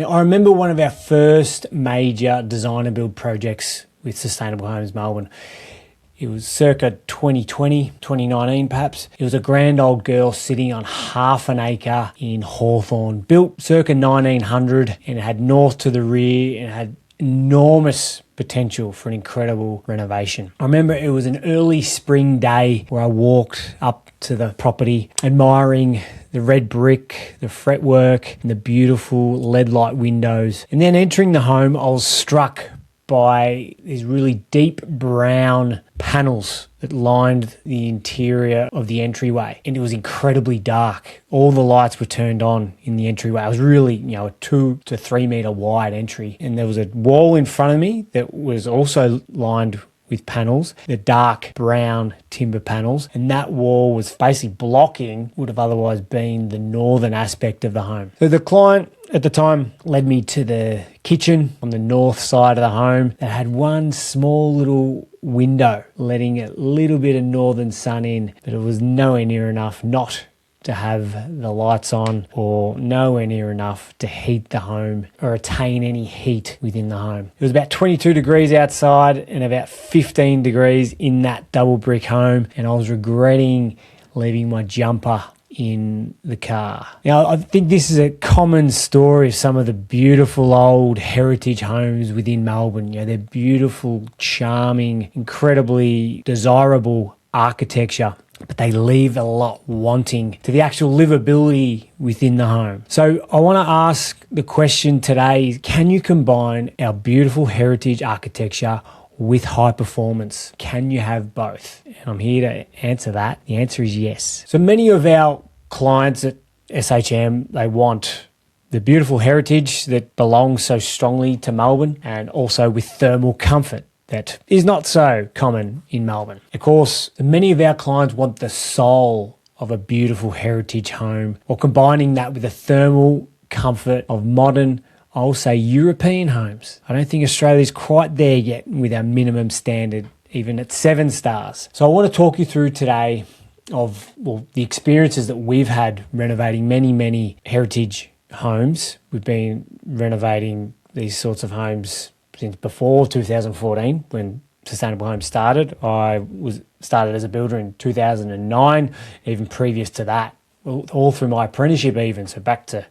Now, I remember one of our first major design and build projects with Sustainable Homes Melbourne. It was circa 2020, 2019 perhaps. It was a grand old girl sitting on half an acre in Hawthorn, built circa 1900, and it had north to the rear and it had enormous potential for an incredible renovation. I remember it was an early spring day where I walked up to the property, admiring the red brick, the fretwork, and the beautiful LED light windows. And then entering the home, I was struck by these really deep brown panels that lined the interior of the entryway. And it was incredibly dark. All the lights were turned on in the entryway. It was really, a 2 to 3 meter wide entry. And there was a wall in front of me that was also lined with panels, the dark brown timber panels, and that wall was basically blocking would have otherwise been the northern aspect of the home. So the client at the time led me to the kitchen on the north side of the home that had one small little window letting a little bit of northern sun in, but it was nowhere near enough not to have the lights on, or nowhere near enough to heat the home or attain any heat within the home. It was about 22 degrees outside and about 15 degrees in that double brick home, and I was regretting leaving my jumper in the car. Now, I think this is a common story of some of the beautiful old heritage homes within Melbourne. They're beautiful, charming, incredibly desirable architecture, but they leave a lot wanting to the actual livability within the home. So I want to ask the question today, can you combine our beautiful heritage architecture with high performance? Can you have both? And I'm here to answer that. The answer is yes. So many of our clients at SHM, they want the beautiful heritage that belongs so strongly to Melbourne, and also with thermal comfort that is not so common in Melbourne. Of course, many of our clients want the soul of a beautiful heritage home, or combining that with the thermal comfort of modern, I'll say European homes. I don't think Australia's quite there yet with our minimum standard, even at 7 stars. So I want to talk you through today of the experiences that we've had renovating many heritage homes. We've been renovating these sorts of homes since before 2014, when Sustainable Homes started. I was started as a builder in 2009, even previous to that, all through my apprenticeship even. So back to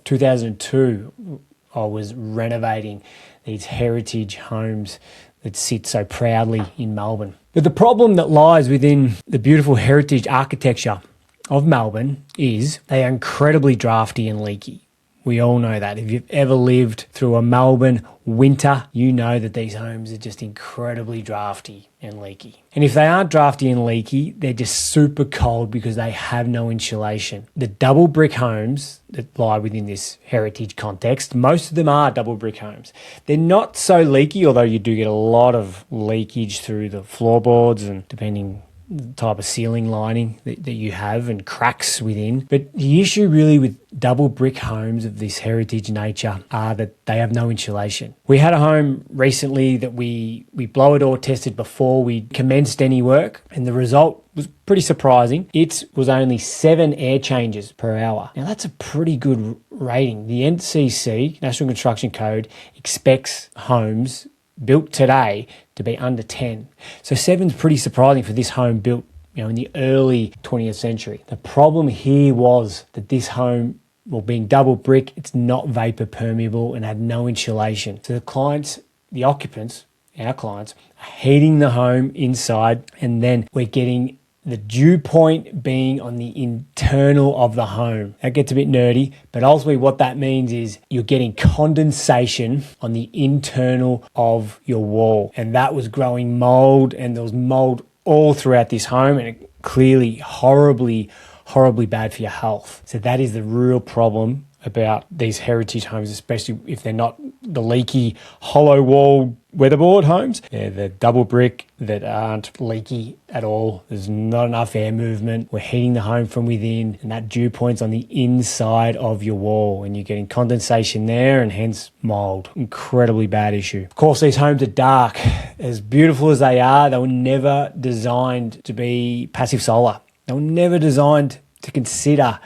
2002, I was renovating these heritage homes that sit so proudly in Melbourne. But the problem that lies within the beautiful heritage architecture of Melbourne is they are incredibly drafty and leaky. We all know that. If you've ever lived through a Melbourne winter, you know that these homes are just incredibly drafty and leaky. And if they aren't drafty and leaky, they're just super cold because they have no insulation. The double brick homes that lie within this heritage context, most of them are double brick homes. They're not so leaky, although you do get a lot of leakage through the floorboards and depending the type of ceiling lining that you have, and cracks within. But the issue really with double brick homes of this heritage nature are that they have no insulation. We had a home recently that we blower door tested before we commenced any work, and the result was pretty surprising. It was only 7 air changes per hour. Now that's a pretty good rating. The NCC, National Construction Code, expects homes built today to be under 10. So 7's pretty surprising for this home built, in the early 20th century. The problem here was that this home, being double brick, it's not vapor permeable and had no insulation. So the occupants, our clients, are heating the home inside, and then we're getting the dew point being on the internal of the home. That gets a bit nerdy, but ultimately what that means is you're getting condensation on the internal of your wall. And that was growing mould, and there was mould all throughout this home, and it clearly horribly bad for your health. So that is the real problem about these heritage homes, especially if they're not the leaky hollow wall weatherboard homes. They're the double brick that aren't leaky at all. There's not enough air movement. We're heating the home from within, and that dew point's on the inside of your wall, and you're getting condensation there and hence mold. Incredibly bad issue. Of course, these homes are dark. As beautiful as they were never designed to be passive solar. They were never designed to consider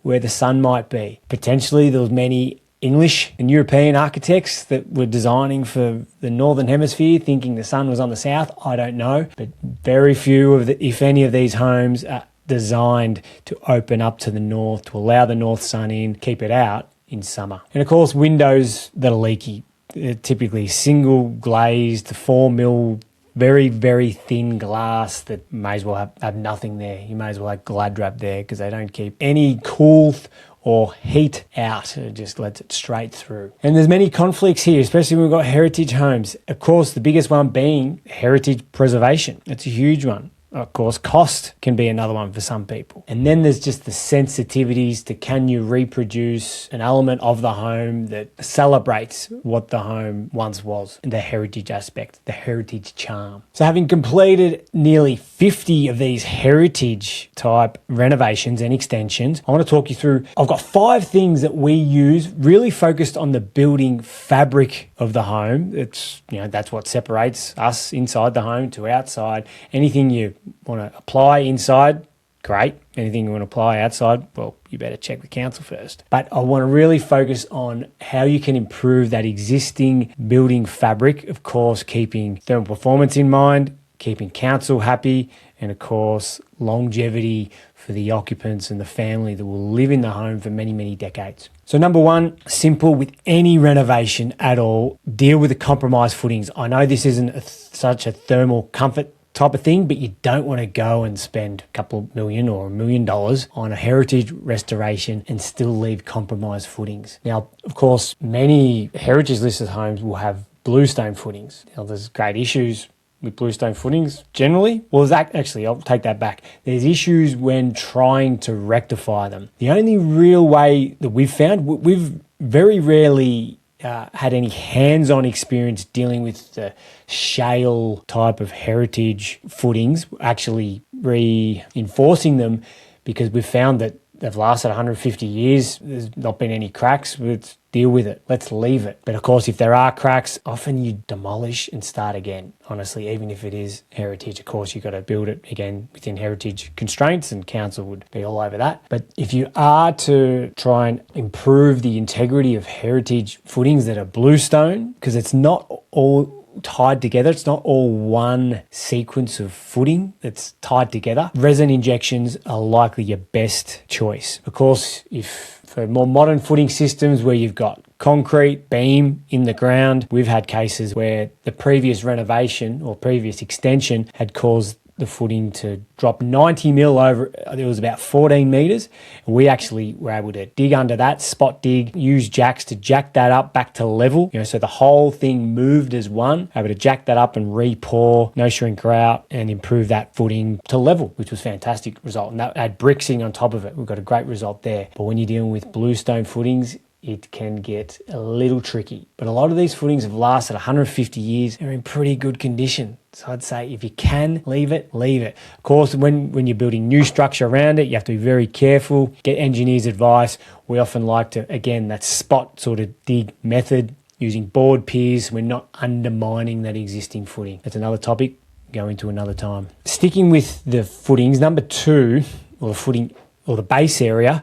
where the sun might be. Potentially there was many English and European architects that were designing for the Northern Hemisphere, thinking the sun was on the south. I don't know, but very few of if any of these homes are designed to open up to the north, to allow the north sun in, keep it out in summer. And of course, windows that are leaky. They're typically single glazed, 4mm, very, very thin glass that may as well have nothing there. You may as well have glad wrap there because they don't keep any coolth or heat out. It just lets it straight through. And there's many conflicts here, especially when we've got heritage homes. Of course, the biggest one being heritage preservation. It's a huge one. Of course, cost can be another one for some people. And then there's just the sensitivities to, can you reproduce an element of the home that celebrates what the home once was, and the heritage aspect, the heritage charm. So having completed nearly 50 of these heritage type renovations and extensions, I want to talk you through, I've got 5 things that we use really focused on the building fabric of the home. It's, that's what separates us inside the home to outside. Anything you want to apply inside, great. Anything you want to apply outside, well, you better check the council first. But I want to really focus on how you can improve that existing building fabric, of course, keeping thermal performance in mind, keeping council happy, and of course, longevity for the occupants and the family that will live in the home for many, many decades. So number 1, simple with any renovation at all, deal with the compromised footings. I know this isn't such a thermal comfort type of thing, but you don't want to go and spend a couple of million or $1 million on a heritage restoration and still leave compromised footings. Now, of course, many heritage listed homes will have bluestone footings. Now, there's great issues with bluestone footings generally. Well, actually, I'll take that back. There's issues when trying to rectify them. The only real way that we've found, we've very rarely had any hands-on experience dealing with the shale type of heritage footings, actually reinforcing them, because we've found that they've lasted 150 years. There's not been any cracks. Let's deal with it. Let's leave it. But of course, if there are cracks, often you demolish and start again. Honestly, even if it is heritage, of course, you've got to build it again within heritage constraints, and council would be all over that. But if you are to try and improve the integrity of heritage footings that are bluestone, because it's not all tied together, it's not all one sequence of footing that's tied together, resin injections are likely your best choice. Of course, if for more modern footing systems where you've got concrete beam in the ground, we've had cases where the previous renovation or previous extension had caused the footing to drop 90 mil over, it was about 14 meters. And we actually were able to dig under that, spot dig, use jacks to jack that up back to level, so the whole thing moved as one, able to jack that up and re-pour, no shrink grout, and improve that footing to level, which was a fantastic result. And that had brick sitting on top of it. We've got a great result there. But when you're dealing with bluestone footings, it can get a little tricky. But a lot of these footings have lasted 150 years. They're in pretty good condition. So I'd say if you can leave it, leave it. Of course, when you're building new structure around it, you have to be very careful. Get engineers' advice. We often like to, again, that spot sort of dig method, using board piers. We're not undermining that existing footing. That's another topic. Go into another time. Sticking with the footings, number 2, or the footing, or the base area,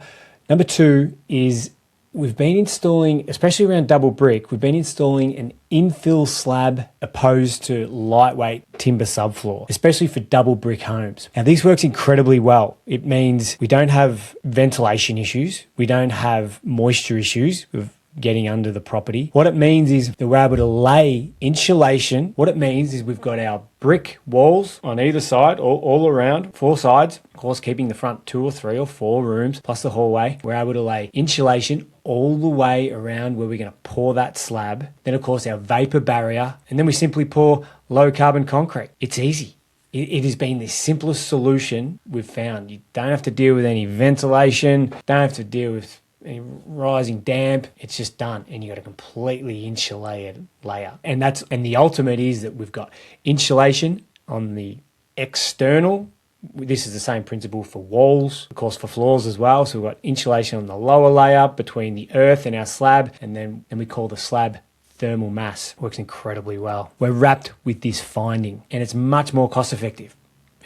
number 2 is we've been installing, especially around double brick, we've been installing an infill slab opposed to lightweight timber subfloor, especially for double brick homes. Now, this works incredibly well. It means we don't have ventilation issues. We don't have moisture issues with getting under the property. What it means is that we're able to lay insulation. What it means is we've got our brick walls on either side, all around, 4 sides, of course, keeping the front 2 or 3 or 4 rooms, plus the hallway. We're able to lay insulation all the way around where we're going to pour that slab. Then, of course, our vapor barrier, and then we simply pour low carbon concrete. It's easy. It has been the simplest solution we've found. You don't have to deal with any ventilation, don't have to deal with any rising damp. It's just done, and you got a completely insulated layer. And the ultimate is that we've got insulation on the external. This is the same principle for walls, of course, for floors as well. So we've got insulation on the lower layer between the earth and our slab, and then we call the slab thermal mass. Works incredibly well. We're wrapped with this finding, and it's much more cost effective.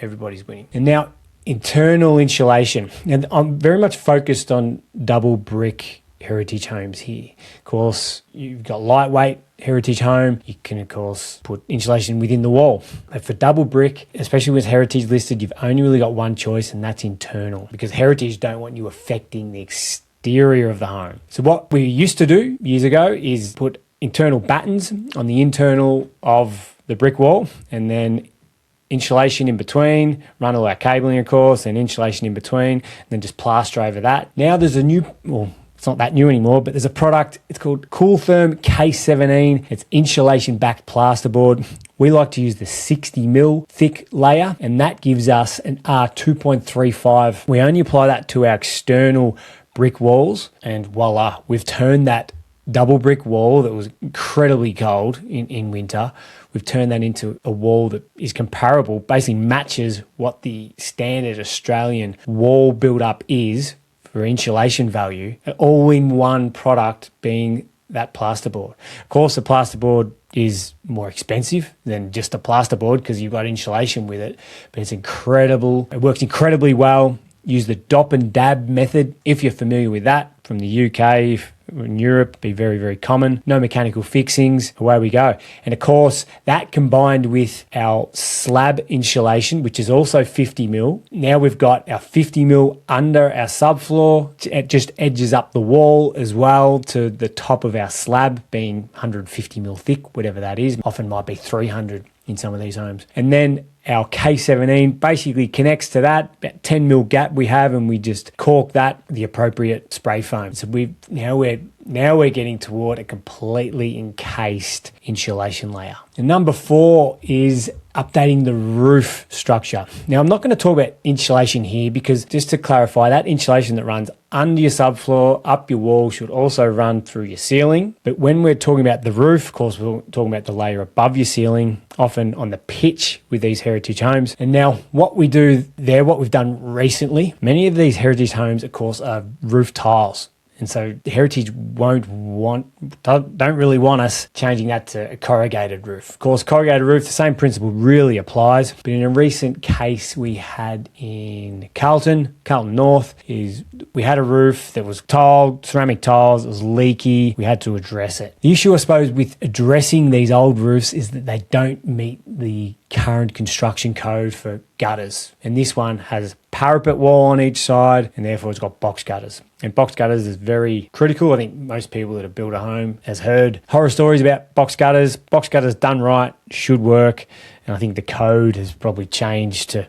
Everybody's winning. And now, internal insulation. And I'm very much focused on double brick heritage homes here. Of course, you've got lightweight heritage home. You can, of course, put insulation within the wall. But for double brick, especially with heritage listed, you've only really got one choice, and that's internal, because heritage don't want you affecting the exterior of the home. So what we used to do years ago is put internal battens on the internal of the brick wall, and then insulation in between, run all our cabling, of course, and insulation in between, and then just plaster over that. Now there's a new, well, it's not that new anymore, but there's a product, it's called Cooltherm K17. It's insulation backed plasterboard. We like to use the 60mm thick layer, and that gives us an R2.35. We only apply that to our external brick walls, and voila, we've turned that double brick wall that was incredibly cold in winter. We've turned that into a wall that is comparable, basically matches what the standard Australian wall build-up is for insulation value, all in one product being that plasterboard. Of course, the plasterboard is more expensive than just a plasterboard because you've got insulation with it, but it's incredible. It works incredibly well. Use the dop and dab method if you're familiar with that from the UK. In Europe, be very, very common. No mechanical fixings, away we go. And of course, that combined with our slab insulation, which is also 50mm. Now we've got our 50mm under our subfloor. It just edges up the wall as well to the top of our slab, being 150mm thick, whatever that is. Often might be 300 in some of these homes. And then our K17 basically connects to that, about 10mm gap we have, and we just cork that with the appropriate spray foam. So now we're getting toward a completely encased insulation layer. And number 4 is updating the roof structure. Now, I'm not going to talk about insulation here because, just to clarify, that insulation that runs under your subfloor, up your wall, should also run through your ceiling. But when we're talking about the roof, of course, we're talking about the layer above your ceiling, often on the pitch with these heritage homes. And now what we do there, what we've done recently, many of these heritage homes, of course, are roof tiles. And so the heritage don't really want us changing that to a corrugated roof. Of course, corrugated roof, the same principle really applies. But in a recent case we had in Carlton North, we had a roof that was tiled, ceramic tiles, it was leaky. We had to address it. The issue, I suppose, with addressing these old roofs is that they don't meet the current construction code for gutters. And this one has parapet wall on each side, and therefore it's got box gutters. And box gutters is very critical. I think most people that have built a home has heard horror stories about box gutters. Box gutters done right should work. And I think the code has probably changed to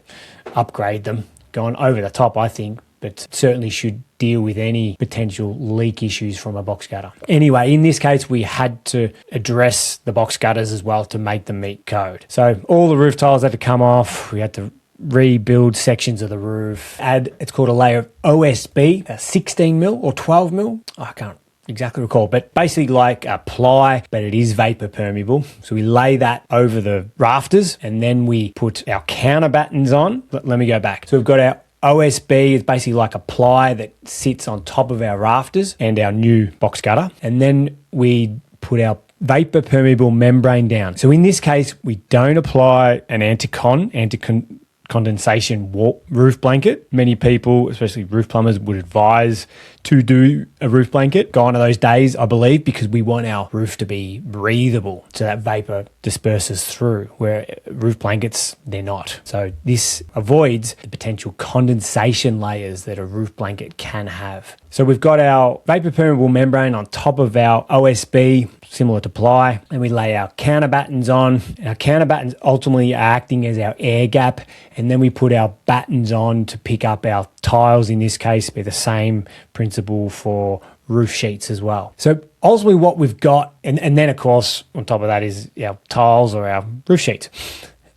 upgrade them. Gone over the top, I think, but certainly should deal with any potential leak issues from a box gutter. Anyway, in this case, we had to address the box gutters as well to make them meet code. So all the roof tiles had to come off. We had to rebuild sections of the roof. It's called a layer of OSB, 16mm or 12mm. I can't exactly recall, but basically like a ply, but it is vapor permeable. So we lay that over the rafters, and then we put our counter battens on. Let me go back. So we've got our OSB, is basically like a ply that sits on top of our rafters and our new box gutter. And then we put our vapor permeable membrane down. So in this case, we don't apply an anti-condensation roof blanket. Many people, especially roof plumbers, would advise to do a roof blanket. Gone are those days, I believe, because we want our roof to be breathable so that vapor disperses through, where roof blankets, they're not. So this avoids the potential condensation layers that a roof blanket can have. So we've got our vapor permeable membrane on top of our OSB, similar to ply, and we lay our counter battens on. And our counter battens ultimately are acting as our air gap, and then we put our battens on to pick up our tiles. In this case, be the same principle for roof sheets as well. So ultimately what we've got, and then of course on top of that is our tiles or our roof sheets.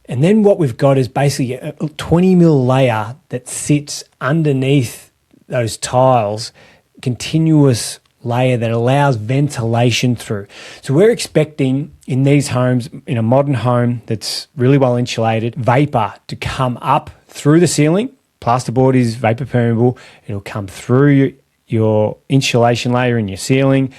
And then what we've got is basically a 20mm layer that sits underneath those tiles, continuous layer that allows ventilation through. So we're expecting in these homes, in a modern home that's really well insulated, vapor to come up through the ceiling. Plasterboard is vapor permeable. It'll come through your insulation layer in your ceiling,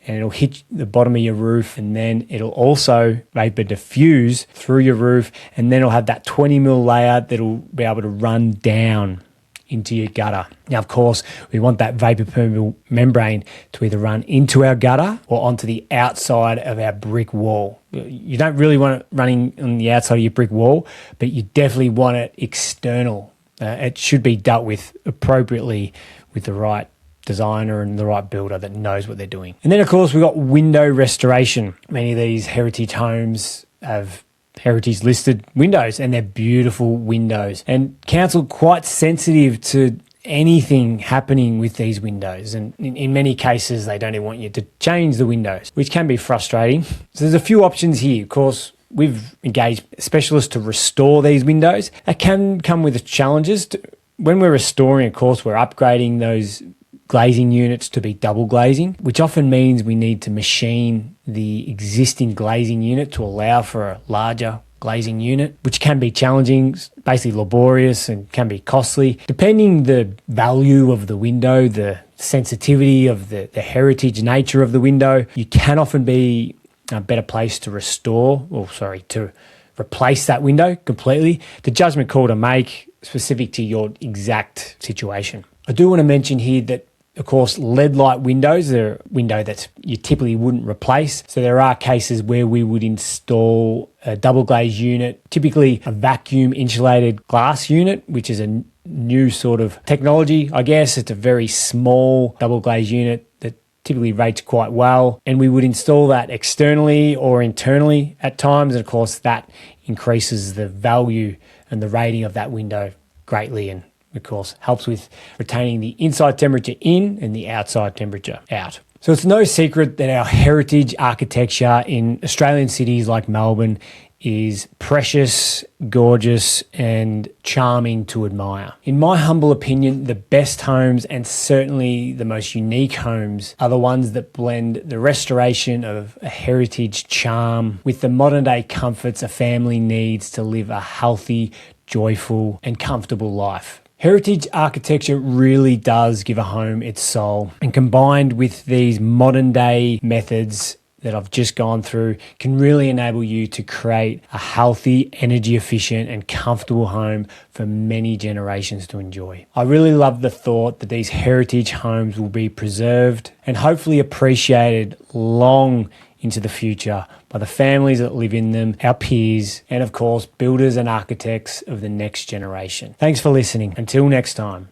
and it'll hit the bottom of your roof, and then it'll also vapor diffuse through your roof, and then it'll have that 20mm layer that'll be able to run down into your gutter. Now, of course, we want that vapor permeable membrane to either run into our gutter or onto the outside of our brick wall. You don't really want it running on the outside of your brick wall, but you definitely want it external. It should be dealt with appropriately with the right designer and the right builder that knows what they're doing. And then, of course, we've got window restoration. Many of these heritage homes have heritage listed windows, and they're beautiful windows. And council quite sensitive to anything happening with these windows, and in many cases they don't even want you to change the windows, which can be frustrating. So there's a few options here. Of course, we've engaged specialists to restore these windows. That can come with challenges. When we're restoring, of course, we're upgrading those glazing units to be double glazing, which often means we need to machine the existing glazing unit to allow for a larger glazing unit, which can be challenging, basically laborious, and can be costly. Depending the value of the window, the sensitivity of the heritage nature of the window, you can often be a better place to to replace that window completely. The judgment call to make specific to your exact situation. I do want to mention here that, of course, LED light windows are a window that you typically wouldn't replace. So there are cases where we would install a double glazed unit, typically a vacuum insulated glass unit, which is a new sort of technology, I guess. It's a very small double glazed unit that typically rates quite well. And we would install that externally or internally at times. And of course, that increases the value and the rating of that window greatly, and of course helps with retaining the inside temperature in and the outside temperature out. So it's no secret that our heritage architecture in Australian cities like Melbourne is precious, gorgeous, and charming to admire. In my humble opinion, the best homes, and certainly the most unique homes, are the ones that blend the restoration of a heritage charm with the modern day comforts a family needs to live a healthy, joyful, and comfortable life. Heritage architecture really does give a home its soul, and combined with these modern day methods that I've just gone through can really enable you to create a healthy, energy efficient, and comfortable home for many generations to enjoy. I really love the thought that these heritage homes will be preserved and hopefully appreciated long into the future by the families that live in them, our peers, and of course, builders and architects of the next generation. Thanks for listening. Until next time.